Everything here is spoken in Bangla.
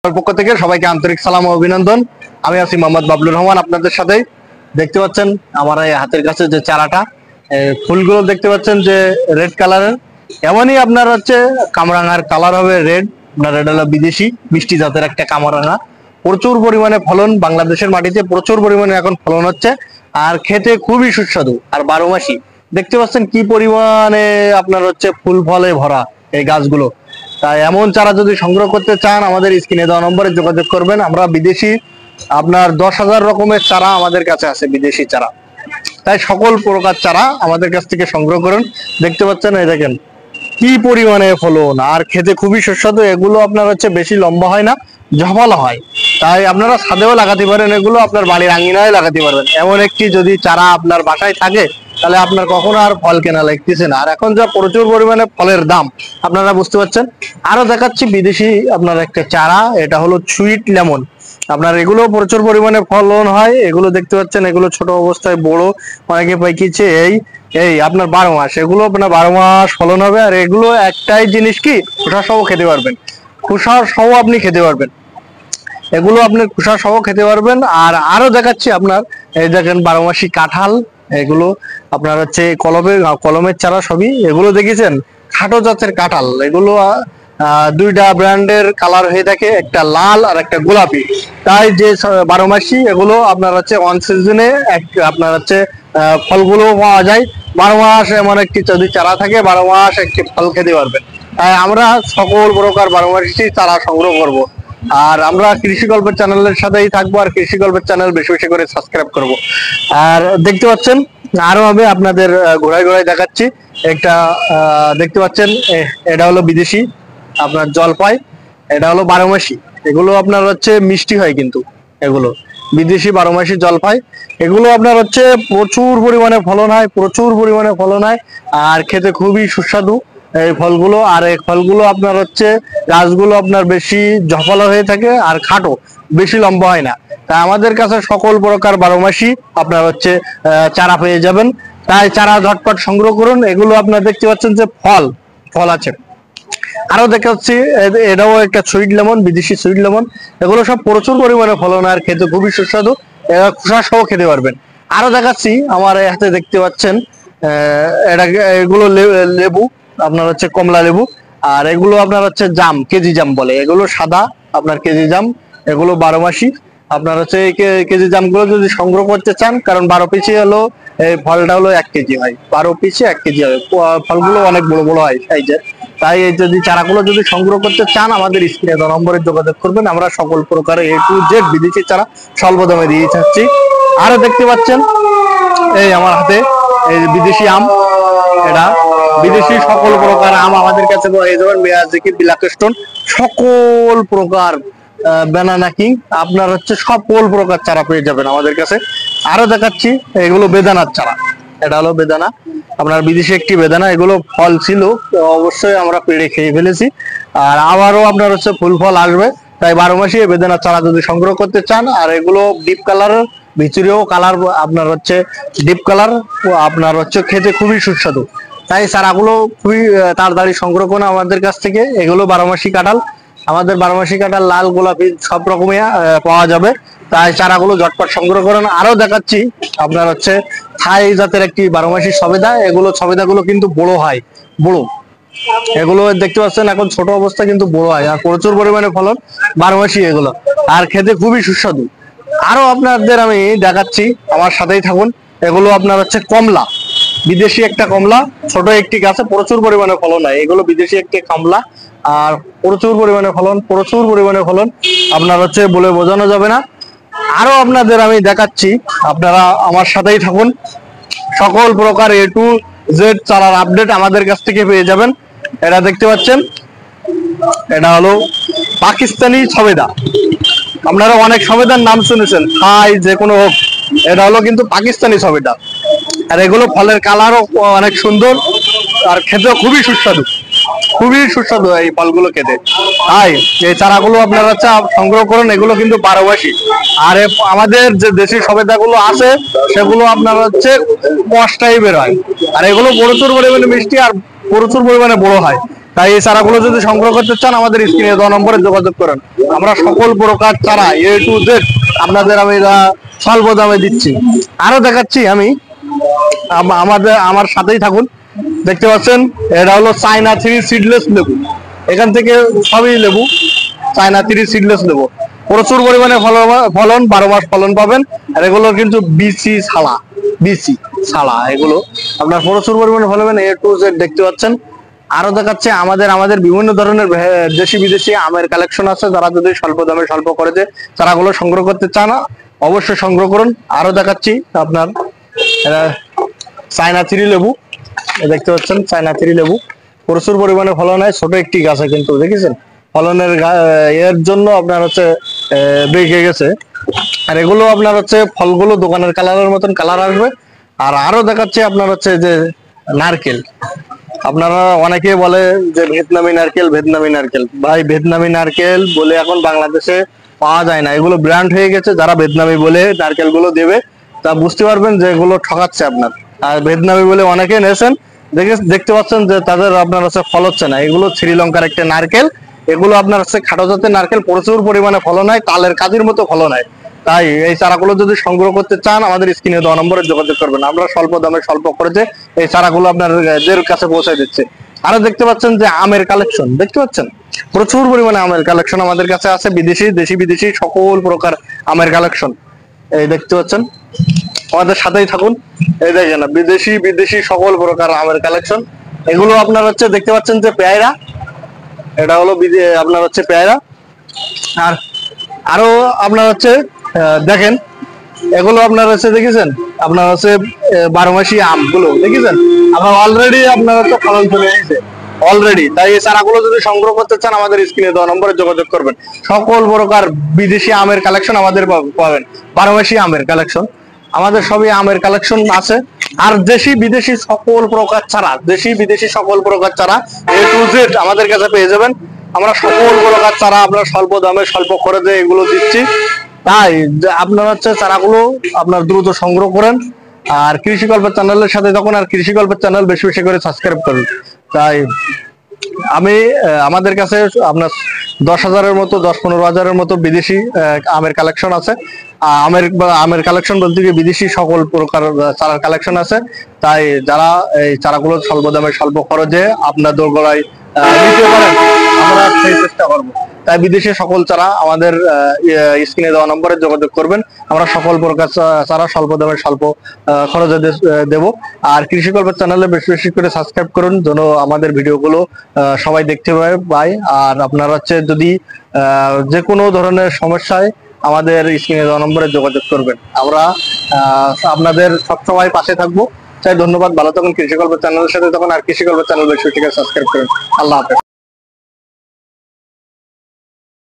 পক্ষ থেকে সবাইকে আন্তরিক সালাম ও অভিনন্দন। আমি আছি মোহাম্মদ বাবলুর রহমান আপনাদের সাথে। দেখতে পাচ্ছেন আমার এই হাতের কাছে যে চারাটা, ফুলগুলো দেখতে পাচ্ছেন যে রেড কালারের, এমনই আপনার হচ্ছে কামরাঙার কালার হবে রেড। আপনার রেড হলো বিদেশি মিষ্টি জাতের একটা কামরাঙা। প্রচুর পরিমাণে ফলন, বাংলাদেশের মাটিতে প্রচুর পরিমাণে এখন ফলন হচ্ছে, আর খেতে খুবই সুস্বাদু আর 12 মাসি। দেখতে পাচ্ছেন কি পরিমাণে আপনার হচ্ছে ফুল ফলে ভরা এই গাছগুলো। তাই এমন চারা যদি সংগ্রহ করতে চান আমাদের স্ক্রিনে দেওয়া নম্বরে যোগাযোগ করবেন। আমরা বিদেশি আপনার 10,000 রকমের চারা আমাদের কাছে আছে, বিদেশি চারা। তাই সকল প্রকার চারা আমাদের কাছ থেকে সংগ্রহ করুন। দেখতে পাচ্ছেন এই দেখেন কি পরিমাণে ফলন, আর খেতে খুবই সুস্বাদু। এগুলো আপনার হচ্ছে বেশি লম্বা হয় না, ঝপালো হয়। তাই আপনারা ছাদেও লাগাতে পারেন, এগুলো আপনার বাড়ির আঙিনায় লাগাতে পারবেন। এমন একটি যদি চারা আপনার বাসায় থাকে তাহলে আপনার কখনো আর ফল কেনা লাগতেছে না। আর এখন যা প্রচুর পরিমাণে ফলের দাম আপনারা বুঝতে পারছেন। আরো দেখাচ্ছি বিদেশি আপনার একটা চারা, এটা হলো সুইট লেমন। আপনার এগুলো প্রচুর পরিমাণে ফলন হয়। এগুলো দেখতে পাচ্ছেন, এগুলো ছোট অবস্থায় বড় অনেকে পাইকিছে এই এই আপনার 12 মাস, এগুলো আপনার 12 মাস ফলন হবে। আর এগুলো একটাই জিনিস কি, খোসা সহ খেতে পারবেন, খোসা সহ আপনি খেতে পারবেন, এগুলো আপনি খোসা সহ খেতে পারবেন। আর আরো দেখাচ্ছি আপনার এই দেখেন 12 মাসি কাঁঠাল, এগুলো আপনার হচ্ছে কলমের চারা সবই। এগুলো দেখেছেন খাটো জাতের কাঁঠাল, এগুলো দুইটা ব্র্যান্ডের কালার হয়ে থাকে, একটা লাল আর একটা গোলাপি। তাই যে 12 মাসি এগুলো আপনার হচ্ছে অন সিজনে আপনার হচ্ছে ফলগুলো পাওয়া যায়। 12 মাস এমন একটি যদি চারা থাকে, 12 মাস একটি ফল খেতে পারবেন। তাই আমরা সকল প্রকার 12 মাসি চারা সংগ্রহ করব। আর আমরা কৃষি গল্পের চ্যানেলের সাথেই থাকবো, আর কৃষি গল্পের চ্যানেল বেশি বেশি করে সাবস্ক্রাইব করব। আর দেখতে পাচ্ছেন আরো হবে আপনাদের ঘোড়ায় ঘোড়ায় দেখাচ্ছি একটা, দেখতে পাচ্ছেন এটা হলো বিদেশি আপনার জলপাই, এটা হলো 12 মাসি। এগুলো আপনার হচ্ছে মিষ্টি হয়, কিন্তু এগুলো বিদেশি 12 মাসি জলপাই। এগুলো আপনার হচ্ছে প্রচুর পরিমাণে ফলন হয়, প্রচুর পরিমাণে ফলন হয়, আর খেতে খুবই সুস্বাদু এই ফলগুলো। আর এই ফলগুলো আপনার হচ্ছে গাছগুলো আপনার বেশি ঝপালো হয়ে থাকে আর খাটো, বেশি লম্বা হয় না। তাই আমাদের কাছে সকল প্রকার 12 মাসি আপনার হচ্ছে চারা পেয়ে যাবেন। তাই চারা ঝটপট সংগ্রহ করুন। এগুলো আপনার দেখতে পাচ্ছেন যে ফল ফল আছে। আরো দেখাচ্ছি এটাও একটা সুইট লেমন, বিদেশি সুইট লেমন। এগুলো সব প্রচুর পরিমাণে ফলন আর খেতে খুবই সুস্বাদু, খোসা সহ খেতে পারবেন। আরো দেখাচ্ছি আমার হাতে দেখতে পাচ্ছেন এটা, এগুলো লেবু আপনার হচ্ছে কমলা লেবু। আর এগুলো আপনার হচ্ছে জাম, কেজি জাম বলে, এগুলো সাদা আপনার কেজি জাম। এগুলো 12 মাসি আপনার হচ্ছে কেজি জামগুলো যদি সংগ্রহ করতে চান, কারণ 12 পিসে হলো এই ফলটা হলো 1 কেজি হয়, 12 পিসে 1 কেজি হয়। ফলগুলো অনেক বড় বড় হয় সাইজের। তাই এই যদি চারাগুলো যদি সংগ্রহ করতে চান আমাদের স্ক্রিনে দেওয়া নম্বরে যোগাযোগ করবেন। আমরা সকল প্রকার A to Z বিদেশি চারা স্বল্প দামে দিয়ে থাকছি। আরো দেখতে পাচ্ছেন এই আমার হাতে এই বিদেশি আম, এটা বিদেশি সকল প্রকার আম আমাদের কাছে পেয়ে যাবেন। মিয়াজাকি, ব্ল্যাক স্টোন, সকল প্রকার ব্যানানা কিং আপনার হচ্ছে সকল প্রকার চারা পেয়ে যাবেন আমাদের কাছে। আরো দেখাচ্ছি এগুলো বেদানার চারা, এটা হলো বেদানা আপনার বিদেশি একটি বেদানা। এগুলো ফল ছিল, অবশ্যই আমরা পেড়ে খেয়ে ফেলেছি, আর আবারও আপনার হচ্ছে ফুল ফল আসবে। তাই 12 মাসি বেদানার চারা যদি সংগ্রহ করতে চান, আর এগুলো ডিপ কালারের, ভিতরেও কালার আপনার হচ্ছে ডিপ কালার, আপনার হচ্ছে খেতে খুবই সুস্বাদু। তাই চারাগুলো খুবই তাড়াতাড়ি সংগ্রহ করুন আমাদের কাছ থেকে। এগুলো 12 মাসি কাঁঠাল, আমাদের 12 মাসি কাঁঠাল লাল গোলাপি সব রকমের পাওয়া যাবে। তাই চারাগুলো ঝটপট সংগ্রহ করুন। আরো দেখাচ্ছি আপনার হচ্ছে থাই জাতের একটি 12 মাসি সবেদা। এগুলো সবেদাগুলো কিন্তু বড় হয়, বড়। এগুলো দেখতে পাচ্ছেন এখন ছোট অবস্থা কিন্তু বড় হয়, আর প্রচুর পরিমাণে ফলন 12 মাসি এগুলো, আর খেতে খুবই সুস্বাদু। আরো আপনাদের আমি দেখাচ্ছি, আমার সাথেই থাকুন। এগুলো আপনার হচ্ছে কমলা, বিদেশি একটা কমলা, ছোট একটি গাছে প্রচুর পরিমাণে ফলন হয়। এগুলো বিদেশি একটি কমলা, আর প্রচুর পরিমাণে ফলন, প্রচুর পরিমাণে ফলন আপনার হচ্ছে বলে বোঝানো যাবে না। আরো আপনাদের আমি দেখাচ্ছি, আপনারা আমার সাথেই থাকুন। সকল প্রকার A to Z চারার আপডেট আমাদের কাছ থেকে পেয়ে যাবেন। এটা দেখতে পাচ্ছেন, এটা হলো পাকিস্তানি সবেদা। আপনারা অনেক সবেদার নাম শুনেছেন, থাই যে কোনো হোক, এটা হলো কিন্তু পাকিস্তানি সবেদা। আর এগুলো ফলের কালারও অনেক সুন্দর, আর খেতেও খুবই সুস্বাদু, খুবই সুস্বাদু এই ফলগুলো খেতে। তাই এই চারাগুলো আপনারা সংগ্রহ করুন। এগুলো কিন্তু 12 মাসি। আর আমাদের যে দেশি সবেদাগুলো আছে সেগুলো আপনার হচ্ছে কষ টাইপের হয়, আর এগুলো প্রচুর পরিমাণে মিষ্টি আর প্রচুর পরিমাণে বড় হয়। তাই এই চারাগুলো যদি সংগ্রহ করতে চান আমাদের স্ক্রিনে দেওয়া নম্বরে যোগাযোগ করেন। আমরা সকল প্রকার চারা A to Z আপনাদের আমি স্বল্প দামে দিচ্ছি। আরো দেখাচ্ছি আমি, আমার সাথেই থাকুন। দেখতে পাচ্ছেন এটা হলো চায়না 3 সিডলেস লেবু। এখান থেকে সবই লেবু, চায়না 3 সিডলেস লেবু। প্রচুর পরিমাণে ফলন 12 মাস ফলন পাবেন। আর এগুলো কিন্তু বিসি ছাড়া এগুলো আপনার প্রচুর পরিমাণে ফলন। A to Z দেখতে পাচ্ছেন। আরো দেখাচ্ছে আমাদের বিভিন্ন ধরনের দেশি বিদেশি আমের কালেকশন আছে। যারা যদি স্বল্প দামে স্বল্প করে যে চারাগুলো সংগ্রহ করতে চান অবশ্যই সংগ্রহ করুন। আরো দেখাচ্ছি আপনার চায়না 3 লেবু। দেখতে পাচ্ছেন চায়না 3 লেবু প্রচুর পরিমাণে ফলন হয়। ছোট একটি গাছে কিন্তু দেখেছেন ফলনের এর জন্য আপনার হচ্ছে বেঁকে গেছে। আর এগুলো আপনার হচ্ছে ফলগুলো দোকানের কালারের মতন কালার আসবে। আর আরো দেখাচ্ছে আপনার হচ্ছে যে নারকেল। আপনারা অনেকে বলে যে ভিয়েতনামি নারকেল, ভাই ভিয়েতনামি নারকেল বলে এখন বাংলাদেশে পাওয়া যায় না। এগুলো ব্র্যান্ড হয়ে গেছে। যারা ভিয়েতনামি বলে নারকেল গুলো দেবে তা বুঝতে পারবেন যে এগুলো ঠকাচ্ছে আপনার। আর ভিয়েতনামি বলে অনেকে নিয়েছেন, দেখতে পাচ্ছেন যে তাদের আপনার হচ্ছে ফল হচ্ছে না। এগুলো শ্রীলঙ্কার একটা নারকেল। এগুলো আপনার হচ্ছে খাটো জাতের নারকেল, প্রচুর পরিমাণে ফলন হয়, তালের কাজির মতো ফলন হয়। তাই এই চারাগুলো যদি সংগ্রহ করতে চান আমাদের স্ক্রিনে দেওয়া নম্বরে যোগাযোগ করবেন। আমরা স্বল্প দামে স্বল্প খরচে এই চারাগুলো আপনাদের কাছে পৌঁছে দিচ্ছে। আরো দেখতে পাচ্ছেন যে আমের কালেকশন, দেখতে পাচ্ছেন প্রচুর পরিমাণে আমের কালেকশন আমাদের কাছে আছে। দেশি বিদেশি সকল প্রকার আমের কালেকশন এই দেখতে পাচ্ছেন। আমাদের সাথেই থাকুন। এই দেখেন বিদেশি সকল প্রকার আমের কালেকশন। এগুলো আপনার হচ্ছে দেখতে পাচ্ছেন যে পেয়ারা, এটা হলো আপনার হচ্ছে পেয়ারা। আর আরো আপনার হচ্ছে দেখেন এগুলো আপনার হচ্ছে দেখেছেন আপনার হচ্ছে 12 মাসি আমগুলো দেখেছেন আপনার অলরেডি আপনার হচ্ছে ফলন চলে এসেছে অলরেডি। তাই এই চারাগুলো যদি সংগ্রহ করতে চান আমাদের স্ক্রিনে দেওয়া নম্বরে যোগাযোগ করবেন। সকল প্রকার বিদেশি আমের কালেকশন আমাদের পাবেন। 12 মাসি আমের কালেকশন আমাদের সবই আমের কালেকশন আছে। আর দেশি বিদেশি সকল প্রকার চারা A to Z আমাদের কাছে পেয়ে যাবেন। আমরা সকল প্রকার চারা আপনার স্বল্প দামে স্বল্প খরচে এগুলো দিচ্ছি। তাই আপনার হচ্ছে চারাগুলো আপনার দ্রুত সংগ্রহ করেন। আর কৃষি গল্পের চ্যানেলের সাথে তখন আর কৃষি গল্পের চ্যানেল বেশি বেশি করে সাবস্ক্রাইব করুন। তাই আমি আমাদের কাছে আপনার 10,000-এর মতো 10-15,000-এর মতো বিদেশি আমের কালেকশন আছে। আমের কালেকশন বলতে গিয়ে বিদেশি সকল প্রকার চারার কালেকশন আছে। তাই যারা এই চারাগুলো স্বল্প দামে স্বল্প খরচে আপনার দোরগোড়ায় নিতে পারেন আমরা সেই চেষ্টা করবো। তাই বিদেশি সকল চারা আমাদের স্ক্রিনে দেওয়া নম্বরে যোগাযোগ করবেন। আমরা সকল প্রকার চারা স্বল্প দামে স্বল্প খরচে দেব। আর কৃষি গল্পের চ্যানেলে বেশি বেশি করে সাবস্ক্রাইব করুন যেন আমাদের ভিডিওগুলো সবাই দেখতে পায়। আর আপনারা হচ্ছে যদি যে কোনো ধরনের সমস্যায় আমাদের স্ক্রিনে দেওয়া নম্বরে যোগাযোগ করবেন। আমরা আপনাদের সবসময় পাশে থাকবো। চাই ধন্যবাদ, ভালো থাকুন। কৃষি গল্পের চ্যানেলের সাথে তখন আর কৃষি গল্পের চ্যানেল বেশি বেশি করে সাবস্ক্রাইব করুন। আল্লাহ হাফেজ।